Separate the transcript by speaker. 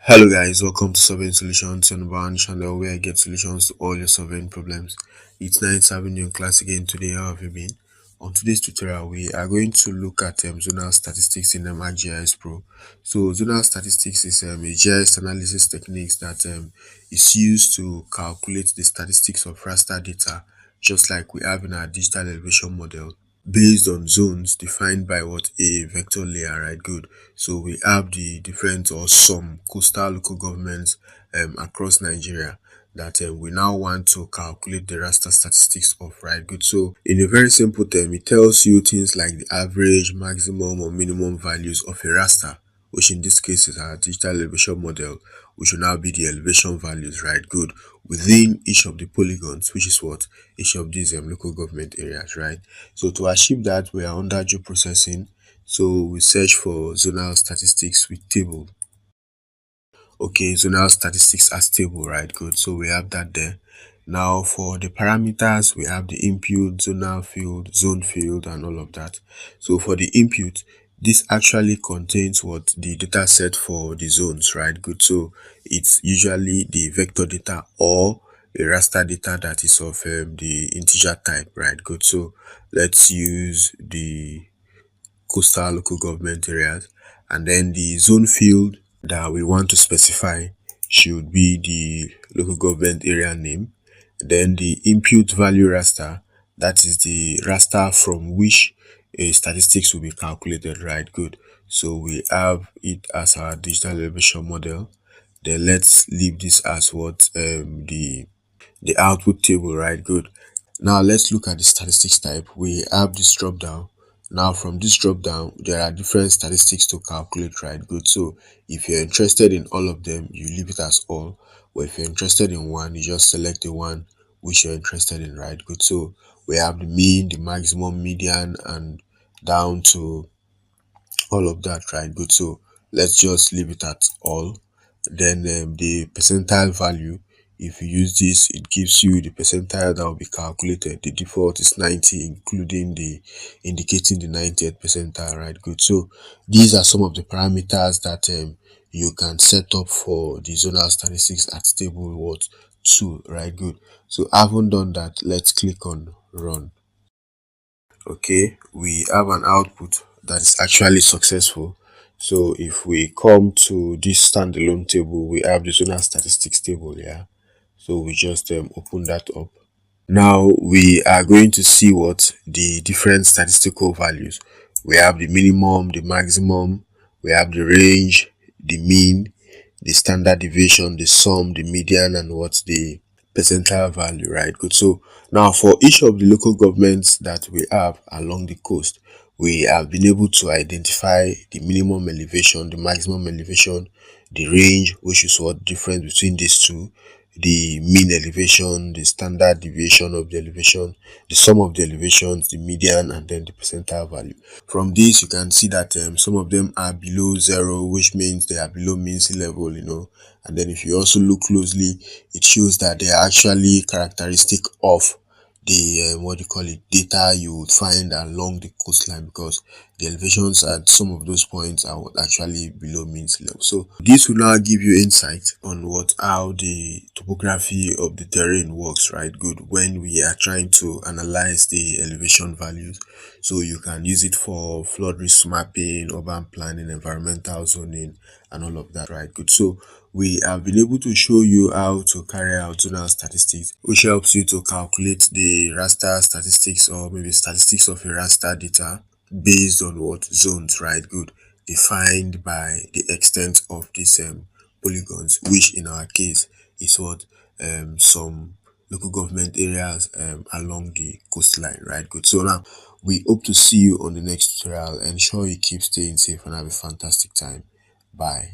Speaker 1: Hello guys, welcome to Surveying Solutions on one channel where I get solutions to all your surveying problems. It's nice having you in class again today. How have you been? On today's tutorial, we are going to look at zonal statistics in ArcGIS Pro. So zonal statistics is a GIS analysis techniques that is used to calculate the statistics of raster data, just like we have in our digital elevation model, based on zones defined by what a vector layer, right? Good. So we have the different or some coastal local governments across Nigeria that we now want to calculate the raster statistics of, right? Good. So in a very simple term, it tells you things like the average, maximum or minimum values of a raster, which in this case is our digital elevation model, which will now be the elevation values, right? Good. Within each of the polygons, which is what each of these local government areas, right? So to achieve that, we are under geoprocessing. So we search for zonal statistics with table. Okay, zonal statistics as table, right? Good. So we have that there. Now for the parameters, we have the input, zonal field, zone field, and all of that. So for the input, this actually contains what the data set for the zones, right? Good. So it's usually the vector data or a raster data that is of the integer type, right? Good. So let's use the coastal local government areas, and then the zone field that we want to specify should be the local government area name. Then the input value raster, that is the raster from which a statistics will be calculated, right? Good. So we have it as our digital elevation model. Then let's leave this as what the output table, right? Good. Now let's look at the statistics type. We have this drop down. Now from this drop down, there are different statistics to calculate, right? Good. So if you're interested in all of them, you leave it as all. Or if you're interested in one, you just select the one which you're interested in, right? Good. So we have the mean, the maximum, median, and down to all of that, right? Good. So let's just leave it at all. Then the percentile value, if you use this, it gives you the percentile that will be calculated. The default is 90, including the indicating the 90th percentile, right? Good. So these are some of the parameters that you can set up for the zonal statistics at table what 2, right? Good. So having done that, let's click on run. Okay, we have an output that is actually successful. So if we come to this standalone table, we have the zonal statistics table. Yeah, so we just open that up. Now we are going to see what the different statistical values. We have the minimum, the maximum, we have the range, the mean, the standard deviation, the sum, the median, and what's the percentile value, right? Good. So now for each of the local governments that we have along the coast, we have been able to identify the minimum elevation, the maximum elevation, the range, which is what difference between these two, the mean elevation, the standard deviation of the elevation, the sum of the elevations, the median, and then the percentile value. From this, you can see that some of them are below zero, which means they are below mean sea level, And then if you also look closely, it shows that they are actually characteristic of the what do you call it, data you would find along the coastline, because the elevations at some of those points are actually below mean sea level. So this will now give you insight on how the topography of the terrain works, right? Good. When we are trying to analyze the elevation values, so you can use it for flood risk mapping, urban planning, environmental zoning, and all of that, right? Good. So we have been able to show you how to carry out zonal statistics, which helps you to calculate the raster statistics, or maybe statistics of a raster data based on what zones, right? Good. Defined by the extent of these polygons, which in our case is what some local government areas along the coastline, right? Good. So now we hope to see you on the next tutorial. Ensure you keep staying safe and have a fantastic time. Bye.